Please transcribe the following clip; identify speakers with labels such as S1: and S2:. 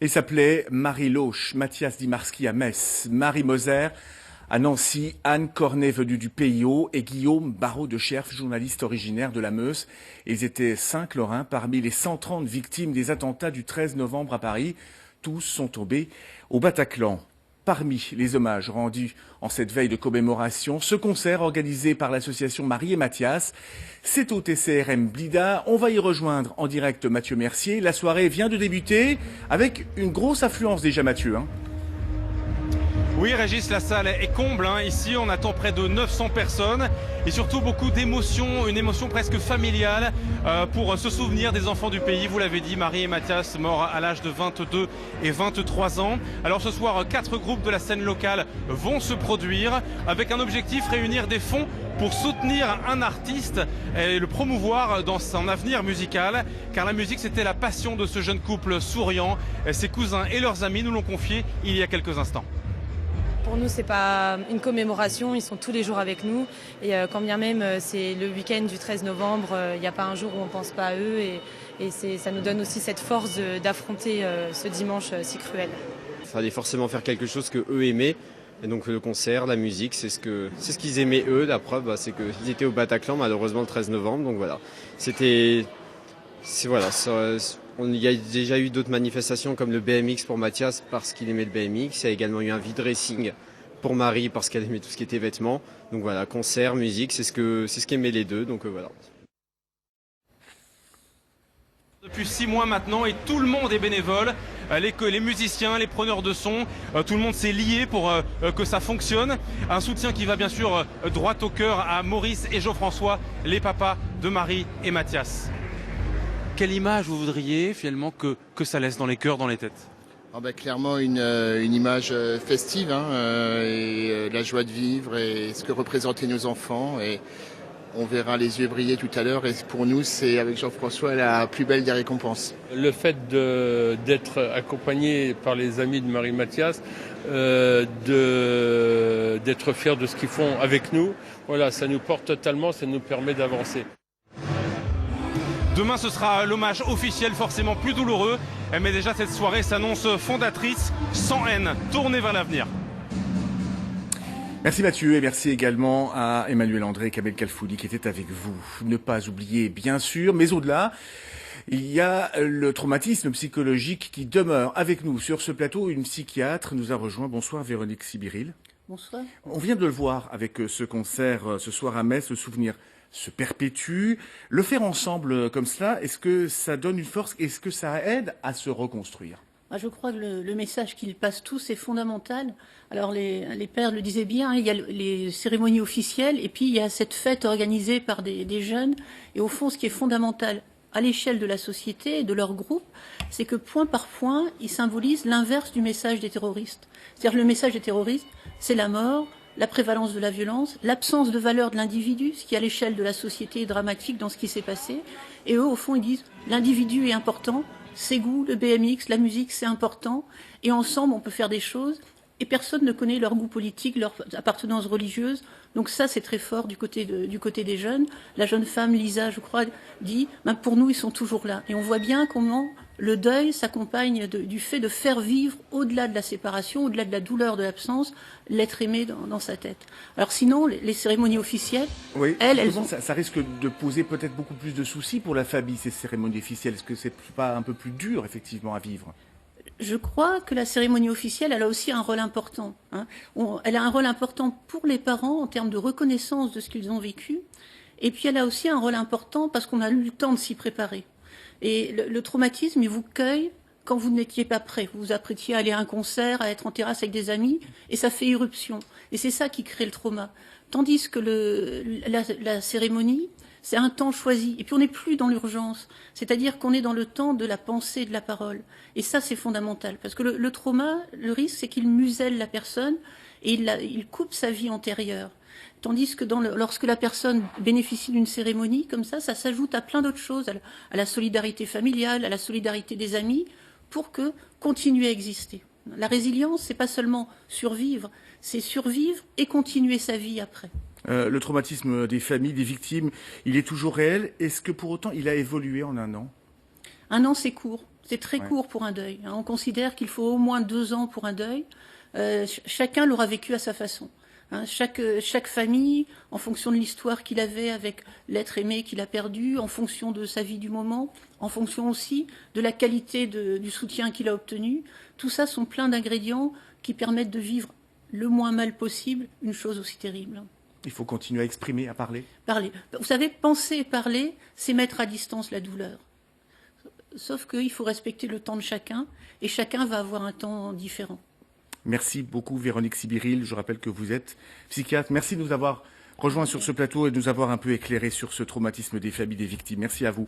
S1: Il s'appelait Marie Loche, Mathias Dimarski à Metz, Marie Moser à Nancy, Anne Cornet venue du Pays Haut et Guillaume Barraud de Cherf, journaliste originaire de la Meuse. Ils étaient 5 Lorrains parmi les 130 victimes des attentats du 13 novembre à Paris. Tous sont tombés au Bataclan. Parmi les hommages rendus en cette veille de commémoration, ce concert organisé par l'association Marie et Mathias, c'est au TCRM Blida. On va y rejoindre en direct Mathieu Mercier. La soirée vient de débuter avec une grosse affluence déjà, Mathieu.
S2: Oui, Régis, la salle est comble. Ici, on attend près de 900 personnes et surtout beaucoup d'émotions, une émotion presque familiale pour se souvenir des enfants du pays. Vous l'avez dit, Marie et Mathias, morts à l'âge de 22 et 23 ans. Alors ce soir, 4 groupes de la scène locale vont se produire avec un objectif, réunir des fonds pour soutenir un artiste et le promouvoir dans son avenir musical. Car la musique, c'était la passion de ce jeune couple souriant. Ses cousins et leurs amis nous l'ont confié il y a quelques instants.
S3: Pour nous, c'est pas une commémoration, ils sont tous les jours avec nous. Et quand bien même c'est le week-end du 13 novembre, il n'y a pas un jour où on ne pense pas à eux. Et ça nous donne aussi cette force d'affronter ce dimanche si cruel.
S4: Il fallait forcément faire quelque chose que eux aimaient. Et donc le concert, la musique, c'est ce qu'ils aimaient eux. La preuve, c'est qu'ils étaient au Bataclan malheureusement le 13 novembre. Donc voilà, il y a déjà eu d'autres manifestations comme le BMX pour Mathias parce qu'il aimait le BMX. Il y a également eu un V-dressing pour Marie parce qu'elle aimait tout ce qui était vêtements. Donc voilà, concert, musique, c'est ce qu'aimaient les deux. Donc voilà.
S2: Depuis 6 mois maintenant et tout le monde est bénévole, les musiciens, les preneurs de son, tout le monde s'est lié pour que ça fonctionne. Un soutien qui va bien sûr droit au cœur à Maurice et Jean-François, les papas de Marie et Mathias. Quelle image vous voudriez finalement que ça laisse dans les cœurs, dans les têtes ?
S5: Clairement une image festive et la joie de vivre et ce que représentaient nos enfants. Et on verra les yeux briller tout à l'heure et pour nous c'est avec Jean-François la plus belle des récompenses.
S6: Le fait d'être accompagné par les amis de Marie Mathias, d'être fiers de ce qu'ils font avec nous, voilà, ça nous porte totalement, ça nous permet d'avancer.
S2: Demain, ce sera l'hommage officiel, forcément plus douloureux. Mais déjà, cette soirée s'annonce fondatrice, sans haine, tournée vers l'avenir.
S1: Merci Mathieu et merci également à Emmanuel André et Kamel Kalfouli qui étaient avec vous. Ne pas oublier, bien sûr, mais au-delà, il y a le traumatisme psychologique qui demeure avec nous. Sur ce plateau, une psychiatre nous a rejoint. Bonsoir Véronique Sibiril.
S7: Bonsoir.
S1: On vient de le voir avec ce concert ce soir à Metz, le souvenir se perpétue. Le faire ensemble comme cela, est-ce que ça donne une force? Est-ce que ça aide à se reconstruire?
S7: Je crois que le message qu'ils passent tous est fondamental. Alors les pères le disaient bien, il y a les cérémonies officielles et puis il y a cette fête organisée par des jeunes. Et au fond, ce qui est fondamental à l'échelle de la société et de leur groupe, c'est que point par point, ils symbolisent l'inverse du message des terroristes. C'est-à-dire que le message des terroristes, c'est la mort, la prévalence de la violence, l'absence de valeur de l'individu, ce qui à l'échelle de la société est dramatique dans ce qui s'est passé. Et eux, au fond, ils disent l'individu est important, ses goûts, le BMX, la musique, c'est important. Et ensemble, on peut faire des choses. Et personne ne connaît leur goût politique, leur appartenance religieuse. Donc ça, c'est très fort du côté des jeunes. La jeune femme, Lisa, je crois, dit pour nous, ils sont toujours là. Et on voit bien comment le deuil s'accompagne du fait de faire vivre, au-delà de la séparation, au-delà de la douleur de l'absence, l'être aimé dans sa tête. Alors sinon, les cérémonies officielles,
S1: oui,
S7: elles ont...
S1: ça risque de poser peut-être beaucoup plus de soucis pour la famille, ces cérémonies officielles. Est-ce que c'est pas un peu plus dur, effectivement, à vivre ?
S7: Je crois que la cérémonie officielle, elle a aussi un rôle important. Elle a un rôle important pour les parents en termes de reconnaissance de ce qu'ils ont vécu. Et puis elle a aussi un rôle important parce qu'on a eu le temps de s'y préparer. Et le traumatisme, il vous cueille quand vous n'étiez pas prêt. Vous vous apprêtiez à aller à un concert, à être en terrasse avec des amis, et ça fait irruption. Et c'est ça qui crée le trauma. Tandis que la cérémonie, c'est un temps choisi. Et puis on n'est plus dans l'urgence. C'est-à-dire qu'on est dans le temps de la pensée, de la parole. Et ça, c'est fondamental. Parce que le trauma, le risque, c'est qu'il muselle la personne et il coupe sa vie antérieure. Tandis que lorsque la personne bénéficie d'une cérémonie comme ça s'ajoute à plein d'autres choses, à la solidarité familiale, à la solidarité des amis, pour continuer à exister. La résilience, c'est pas seulement survivre, c'est survivre et continuer sa vie après.
S1: Le traumatisme des familles, des victimes, il est toujours réel. Est-ce que pour autant il a évolué en un an ?
S7: Un an, c'est court. C'est très court pour un deuil. On considère qu'il faut au moins 2 ans pour un deuil. Chacun l'aura vécu à sa façon. Chaque famille, en fonction de l'histoire qu'il avait avec l'être aimé qu'il a perdu, en fonction de sa vie du moment, en fonction aussi de la qualité du soutien qu'il a obtenu, tout ça sont plein d'ingrédients qui permettent de vivre le moins mal possible une chose aussi terrible.
S1: Il faut continuer à exprimer, à parler.
S7: Parler. Vous savez, penser et parler, c'est mettre à distance la douleur. Sauf qu'il faut respecter le temps de chacun, et chacun va avoir un temps différent.
S1: Merci beaucoup Véronique Sibiril. Je rappelle que vous êtes psychiatre. Merci de nous avoir rejoints sur ce plateau et de nous avoir un peu éclairé sur ce traumatisme des familles des victimes. Merci à vous.